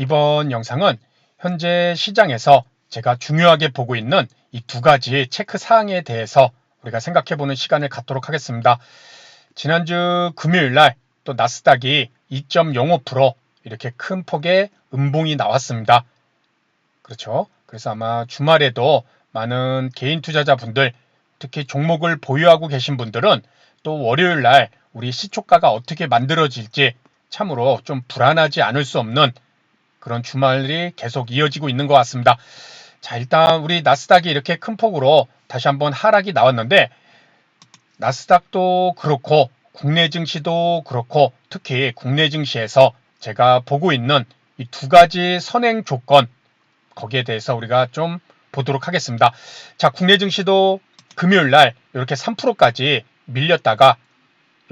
이번 영상은 현재 시장에서 제가 중요하게 보고 있는 이 두 가지 체크 사항에 대해서 우리가 생각해 보는 시간을 갖도록 하겠습니다. 지난주 금요일 날 또 나스닥이 2.05% 이렇게 큰 폭의 음봉이 나왔습니다. 그렇죠. 그래서 아마 주말에도 많은 개인 투자자분들, 특히 종목을 보유하고 계신 분들은 또 월요일 날 우리 시초가가 어떻게 만들어질지 참으로 좀 불안하지 않을 수 없는 그런 주말이 계속 이어지고 있는 것 같습니다. 자, 일단 우리 나스닥이 이렇게 큰 폭으로 다시 한번 하락이 나왔는데, 나스닥도 그렇고 국내 증시도 그렇고 특히 국내 증시에서 제가 보고 있는 이 두 가지 선행 조건, 거기에 대해서 우리가 좀 보도록 하겠습니다. 자, 국내 증시도 금요일 날 이렇게 3%까지 밀렸다가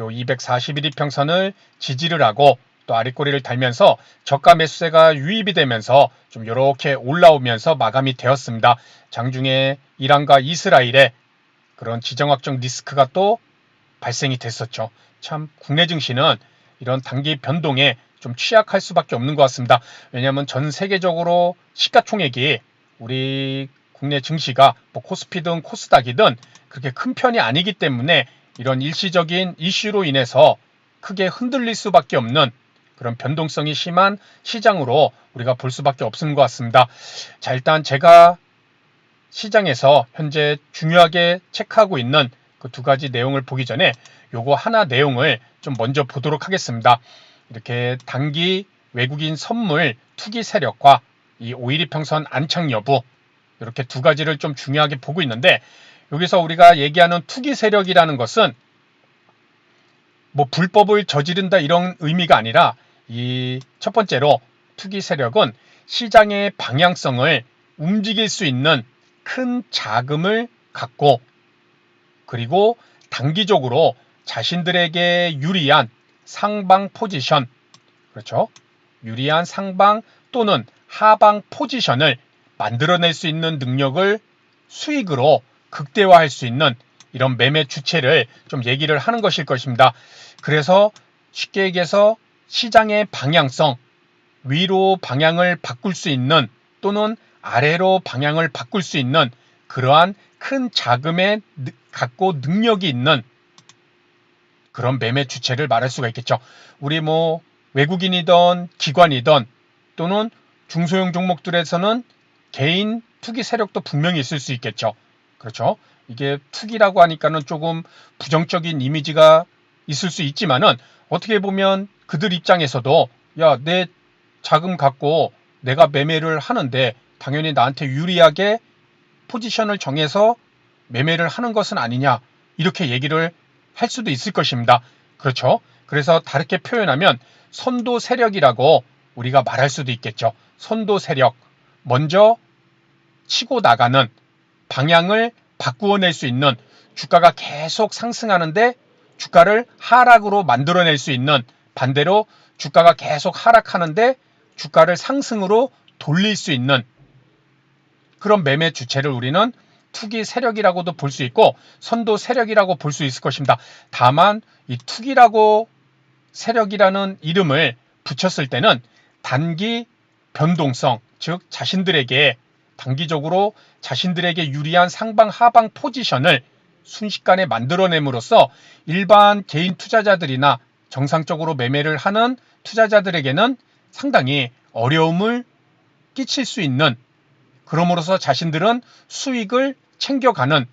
요 241 이평선을 지지를 하고 또 아랫꼬리를 달면서 저가 매수세가 유입이 되면서 좀 이렇게 올라오면서 마감이 되었습니다. 장중에 이란과 이스라엘의 그런 지정학적 리스크가 또 발생이 됐었죠. 참 국내 증시는 이런 단기 변동에 좀 취약할 수밖에 없는 것 같습니다. 왜냐하면 전 세계적으로 시가총액이 우리 국내 증시가 뭐 코스피든 코스닥이든 그렇게 큰 편이 아니기 때문에 이런 일시적인 이슈로 인해서 크게 흔들릴 수밖에 없는 그런 변동성이 심한 시장으로 우리가 볼 수밖에 없는 것 같습니다. 자, 일단 제가 시장에서 현재 중요하게 체크하고 있는 그 두 가지 내용을 보기 전에 요거 하나 내용을 좀 먼저 보도록 하겠습니다. 이렇게 단기 외국인 선물 투기 세력과 이 5일 이평선 안착 여부, 이렇게 두 가지를 좀 중요하게 보고 있는데, 여기서 우리가 얘기하는 투기 세력이라는 것은 뭐 불법을 저지른다 이런 의미가 아니라, 이 첫 번째로 투기 세력은 시장의 방향성을 움직일 수 있는 큰 자금을 갖고, 그리고 단기적으로 자신들에게 유리한 상방 포지션, 그렇죠? 유리한 상방 또는 하방 포지션을 만들어낼 수 있는 능력을 수익으로 극대화할 수 있는 이런 매매 주체를 좀 얘기를 하는 것일 것입니다. 그래서 쉽게 얘기해서 시장의 방향성, 위로 방향을 바꿀 수 있는 또는 아래로 방향을 바꿀 수 있는 그러한 큰 자금에 갖고 능력이 있는 그런 매매 주체를 말할 수가 있겠죠. 우리 뭐 외국인이든 기관이든 또는 중소형 종목들에서는 개인 투기 세력도 분명히 있을 수 있겠죠. 그렇죠. 이게 투기라고 하니까는 조금 부정적인 이미지가 있을 수 있지만은, 어떻게 보면 그들 입장에서도 야, 내 자금 갖고 내가 매매를 하는데 당연히 나한테 유리하게 포지션을 정해서 매매를 하는 것은 아니냐, 이렇게 얘기를 할 수도 있을 것입니다. 그렇죠? 그래서 다르게 표현하면 선도 세력이라고 우리가 말할 수도 있겠죠. 선도 세력, 먼저 치고 나가는, 방향을 바꾸어낼 수 있는, 주가가 계속 상승하는데 주가를 하락으로 만들어낼 수 있는, 반대로 주가가 계속 하락하는데 주가를 상승으로 돌릴 수 있는 그런 매매 주체를 우리는 투기 세력이라고도 볼 수 있고 선도 세력이라고 볼 수 있을 것입니다. 다만 이 투기라고 세력이라는 이름을 붙였을 때는 단기 변동성, 즉 자신들에게 단기적으로 자신들에게 유리한 상방 하방 포지션을 순식간에 만들어냄으로써 일반 개인 투자자들이나 정상적으로 매매를 하는 투자자들에게는 상당히 어려움을 끼칠 수 있는, 그럼으로써 자신들은 수익을 챙겨가는,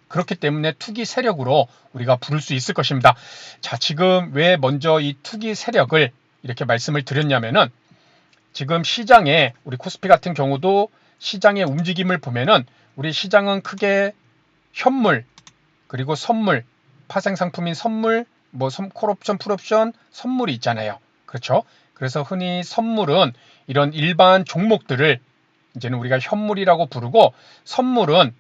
그렇기 때문에 투기 세력으로 우리가 부를 수 있을 것입니다. 자, 지금 왜 먼저 이 투기 세력을 이렇게 말씀을 드렸냐면은, 지금 시장에 우리 코스피 같은 경우도 시장의 움직임을 보면은 우리 시장은 크게 현물 그리고 선물, 파생 상품인 선물, 뭐 콜옵션, 풀옵션, 선물이 있잖아요. 그렇죠? 그래서 흔히 선물은 이런 일반 종목들을 이제는 우리가 현물이라고 부르고, 선물은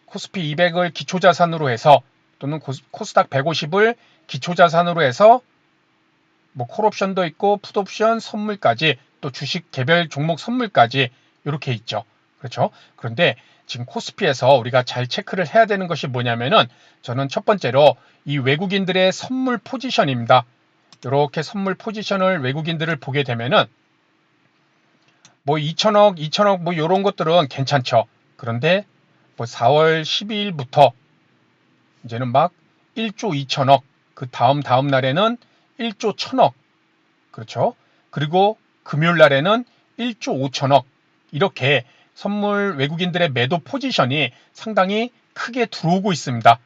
코스피 200을 기초자산으로 해서 또는 코스닥 150을 기초자산으로 해서 뭐 콜옵션도 있고 풋옵션 선물까지 또 주식 개별 종목 선물까지 이렇게 있죠. 그렇죠? 그런데 지금 코스피에서 우리가 잘 체크를 해야 되는 것이 뭐냐면은, 저는 첫 번째로 이 외국인들의 선물 포지션입니다. 이렇게 선물 포지션을 외국인들을 보게 되면은 뭐 2천억 뭐 요런 것들은 괜찮죠. 그런데 뭐 4월 12일부터 이제는 막 1조 2천억, 그 다음 날에는 1조 1천억, 그렇죠? 그리고 금요일 날에는 1조 5천억, 이렇게 선물 외국인들의 매도 포지션이 상당히 크게 들어오고 있습니다.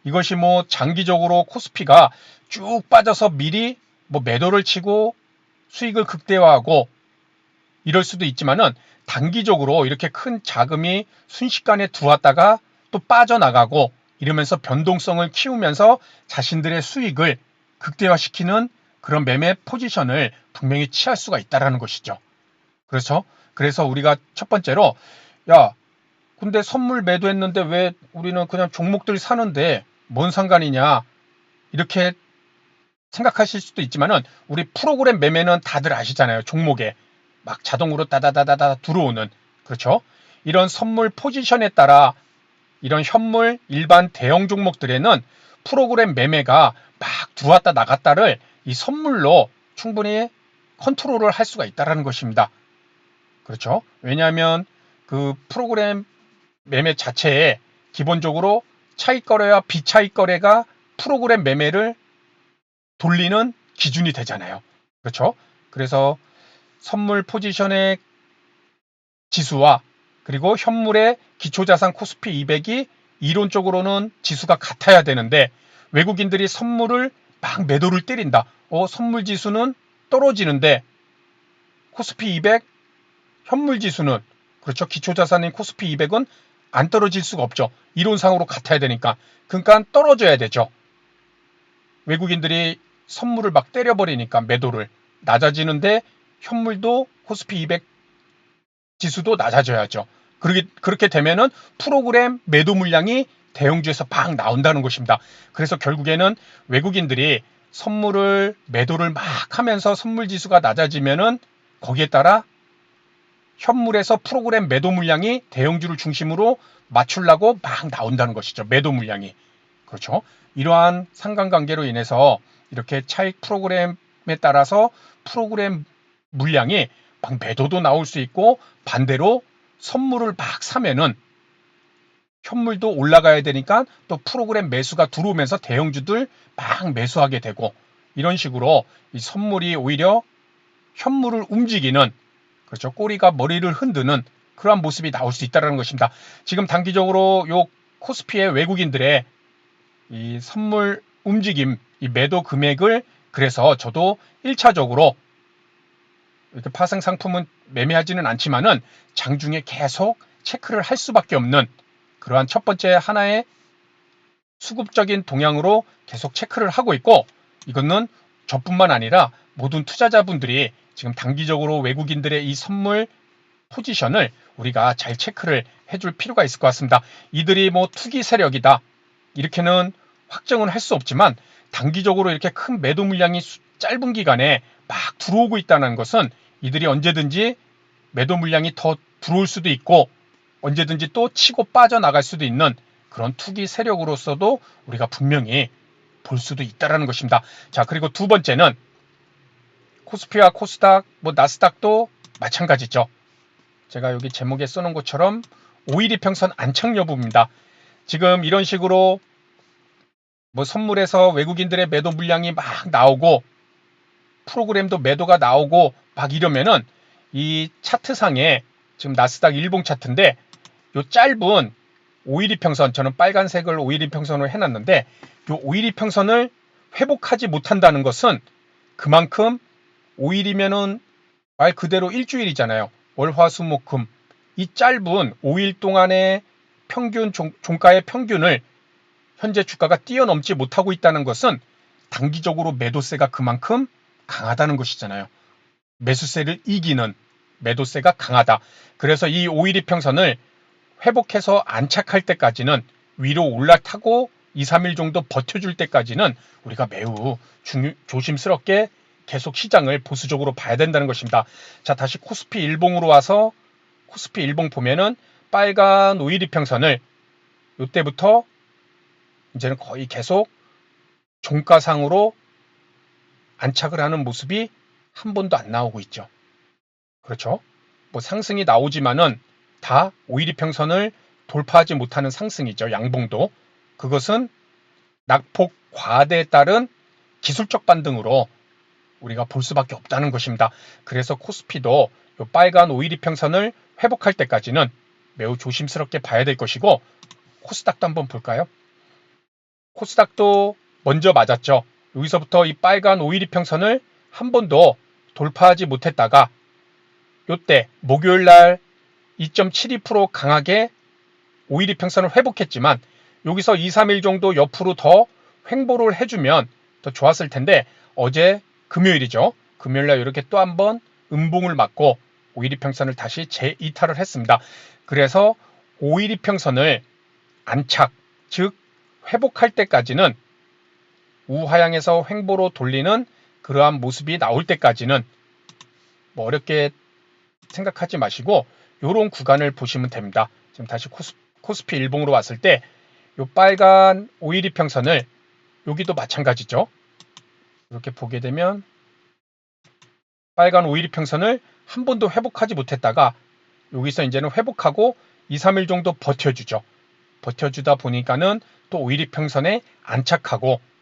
이것이 뭐 장기적으로 코스피가 쭉 빠져서 미리 뭐 매도를 치고 수익을 극대화하고 이럴 수도 있지만은 단기적으로 이렇게 큰 자금이 순식간에 들어왔다가 또 빠져나가고 이러면서 변동성을 키우면서 자신들의 수익을 극대화시키는 그런 매매 포지션을 분명히 취할 수가 있다는 것이죠. 그렇죠? 그래서 우리가 첫 번째로 야, 근데 선물 매도했는데 왜 우리는 그냥 종목들 사는데 뭔 상관이냐 이렇게 생각하실 수도 있지만은 우리 프로그램 매매는 다들 아시잖아요. 종목에 막 자동으로 따다다다다 들어오는, 그렇죠? 이런 선물 포지션에 따라 이런 현물 일반 대형 종목들에는 프로그램 매매가 막 들어왔다 나갔다를 이 선물로 충분히 컨트롤을 할 수가 있다는 것입니다. 그렇죠? 왜냐하면 그 프로그램 매매 자체에 기본적으로 차익 거래와 비차익 거래가 프로그램 매매를 돌리는 기준이 되잖아요. 그렇죠? 그래서 선물 포지션의 지수와 그리고 현물의 기초자산 코스피 200이 이론적으로는 지수가 같아야 되는데 외국인들이 선물을 막 매도를 때린다. 선물 지수는 떨어지는데 코스피 200 현물 지수는, 그렇죠, 기초자산인 코스피 200은 안 떨어질 수가 없죠. 이론상으로 같아야 되니까. 그러니까 떨어져야 되죠. 외국인들이 선물을 막 때려버리니까 매도를 낮아지는데 현물도 코스피 200 지수도 낮아져야죠. 그렇게 되면은 프로그램 매도 물량이 대형주에서 막 나온다는 것입니다. 그래서 결국에는 외국인들이 선물을 매도를 막 하면서 선물 지수가 낮아지면은 거기에 따라 현물에서 프로그램 매도 물량이 대형주를 중심으로 맞추려고 막 나온다는 것이죠. 매도 물량이. 그렇죠. 이러한 상관관계로 인해서 이렇게 차익 프로그램에 따라서 프로그램 물량이 막 매도도 나올 수 있고 반대로 선물을 막 사면은 현물도 올라가야 되니까 또 프로그램 매수가 들어오면서 대형주들 막 매수하게 되고 이런 식으로 이 선물이 오히려 현물을 움직이는, 그렇죠, 꼬리가 머리를 흔드는 그러한 모습이 나올 수 있다는 것입니다. 지금 단기적으로 요 코스피의 외국인들의 이 선물 움직임, 이 매도 금액을, 그래서 저도 1차적으로 이렇게 파생 상품은 매매하지는 않지만은 장중에 계속 체크를 할 수밖에 없는 그러한 첫 번째 하나의 수급적인 동향으로 계속 체크를 하고 있고, 이거는 저뿐만 아니라 모든 투자자분들이 지금 단기적으로 외국인들의 이 선물 포지션을 우리가 잘 체크를 해줄 필요가 있을 것 같습니다. 이들이 뭐 투기 세력이다 이렇게는 확정은 할 수 없지만 단기적으로 이렇게 큰 매도 물량이 짧은 기간에 막 들어오고 있다는 것은 이들이 언제든지 매도 물량이 더 들어올 수도 있고 언제든지 또 치고 빠져나갈 수도 있는 그런 투기 세력으로서도 우리가 분명히 볼 수도 있다는 것입니다. 자, 그리고 두 번째는 코스피와 코스닥, 뭐 나스닥도 마찬가지죠. 제가 여기 제목에 써놓은 것처럼 5일 이평선 안착 여부입니다. 지금 이런 식으로 뭐 선물에서 외국인들의 매도 물량이 막 나오고 프로그램도 매도가 나오고 막 이러면은 이 차트상에 지금 나스닥 일봉 차트인데 요 짧은 5일 이평선, 저는 빨간색을 5일 이평선으로 해놨는데 요 5일 이평선을 회복하지 못한다는 것은 그만큼 5일이면은 말 그대로 일주일이잖아요. 월, 화, 수, 목, 금. 이 짧은 5일 동안의 평균 종가의 평균을 현재 주가가 뛰어넘지 못하고 있다는 것은 단기적으로 매도세가 그만큼 강하다는 것이잖아요. 매수세를 이기는 매도세가 강하다. 그래서 이 5일 이평선을 회복해서 안착할 때까지는 위로 올라타고 2, 3일 정도 버텨줄 때까지는 우리가 매우 조심스럽게 계속 시장을 보수적으로 봐야 된다는 것입니다. 자, 다시 코스피 일봉으로 와서 코스피 일봉 보면은 빨간 5일 이평선을 이때부터 이제는 거의 계속 종가상으로 안착을 하는 모습이 한 번도 안 나오고 있죠. 그렇죠? 뭐 상승이 나오지만은 다 5일 이평선을 돌파하지 못하는 상승이죠. 양봉도. 그것은 낙폭 과대에 따른 기술적 반등으로 우리가 볼 수밖에 없다는 것입니다. 그래서 코스피도 이 빨간 5일 이평선을 회복할 때까지는 매우 조심스럽게 봐야 될 것이고, 코스닥도 한번 볼까요? 코스닥도 먼저 맞았죠. 여기서부터 이 빨간 5일 이평선을 한 번도 돌파하지 못했다가 요때 목요일날 2.72% 강하게 5일 이평선을 회복했지만, 여기서 2, 3일 정도 옆으로 더 횡보를 해주면 더 좋았을 텐데, 어제 금요일이죠. 금요일날 이렇게 또 한번 음봉을 맞고 5일 이평선을 다시 재이탈을 했습니다. 그래서 5일 이평선을 안착, 즉 회복할 때까지는 우하향에서 횡보로 돌리는 그러한 모습이 나올 때까지는 뭐 어렵게 생각하지 마시고 이런 구간을 보시면 됩니다. 지금 다시 코스피 일봉으로 왔을 때 이 빨간 5일 이평선을, 여기도 마찬가지죠. 이렇게 보게 되면 빨간 5일 이평선을 한 번도 회복하지 못했다가 여기서 이제는 회복하고 2, 3일 정도 버텨주죠. 버텨주다 보니까는 또 5일 이평선에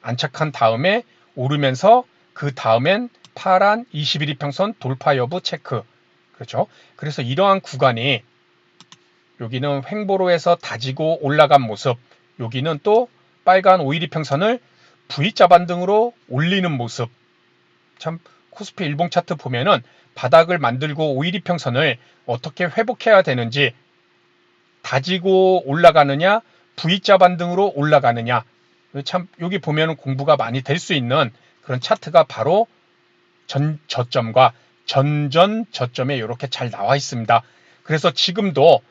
안착한 다음에 오르면서 그 다음엔 파란 21이평선 돌파 여부 체크. 그렇죠. 그래서 이러한 구간이, 여기는 횡보로 해서 다지고 올라간 모습, 여기는 또 빨간 5일 이평선을 V자 반등으로 올리는 모습. 참 코스피 일봉 차트 보면은 바닥을 만들고 5일 이평선을 어떻게 회복해야 되는지, 다지고 올라가느냐 V자 반등으로 올라가느냐, 참 여기 보면은 공부가 많이 될 수 있는 그런 차트가 바로 전 저점과 전전 저점에 이렇게 잘 나와 있습니다. 그래서 지금도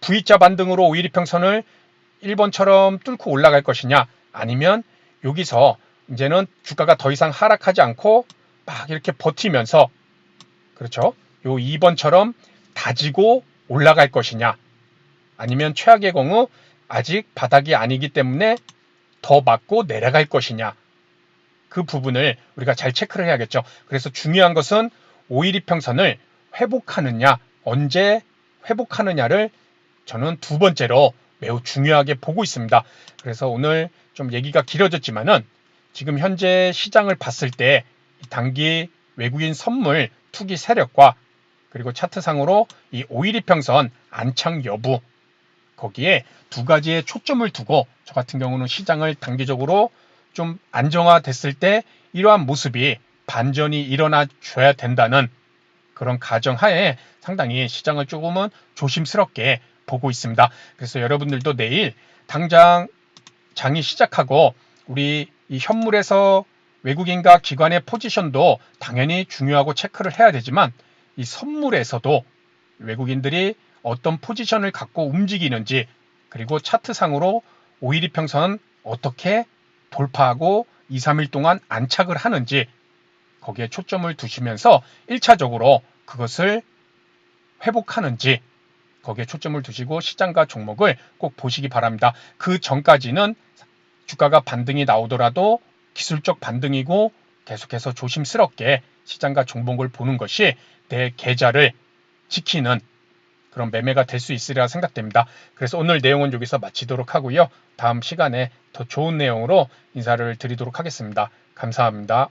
V자 반등으로 5일 이평선을 1번처럼 뚫고 올라갈 것이냐, 아니면 여기서 이제는 주가가 더 이상 하락하지 않고 막 이렇게 버티면서, 그렇죠, 요 2번처럼 다지고 올라갈 것이냐, 아니면 최악의 경우 아직 바닥이 아니기 때문에 더 맞고 내려갈 것이냐, 그 부분을 우리가 잘 체크를 해야겠죠. 그래서 중요한 것은 5일 이평선을 회복하느냐, 언제 회복하느냐를 저는 두 번째로 매우 중요하게 보고 있습니다. 그래서 오늘 좀 얘기가 길어졌지만은, 지금 현재 시장을 봤을 때 단기 외국인 선물 투기 세력과 그리고 차트상으로 이 5일 이평선 안착 여부, 거기에 두 가지의 초점을 두고 저 같은 경우는 시장을 단기적으로 좀 안정화됐을 때 이러한 모습이 반전이 일어나 줘야 된다는 그런 가정하에 상당히 시장을 조금은 조심스럽게 보고 있습니다. 그래서 여러분들도 내일 당장 장이 시작하고 우리 이 현물에서 외국인과 기관의 포지션도 당연히 중요하고 체크를 해야 되지만, 이 선물에서도 외국인들이 어떤 포지션을 갖고 움직이는지, 그리고 차트상으로 5일 이평선 어떻게 돌파하고 2, 3일 동안 안착을 하는지, 거기에 초점을 두시면서 1차적으로 그것을 회복하는지 거기에 초점을 두시고 시장과 종목을 꼭 보시기 바랍니다. 그 전까지는 주가가 반등이 나오더라도 기술적 반등이고 계속해서 조심스럽게 시장과 종목을 보는 것이 내 계좌를 지키는 그런 매매가 될 수 있으리라 생각됩니다. 그래서 오늘 내용은 여기서 마치도록 하고요. 다음 시간에 더 좋은 내용으로 인사를 드리도록 하겠습니다. 감사합니다.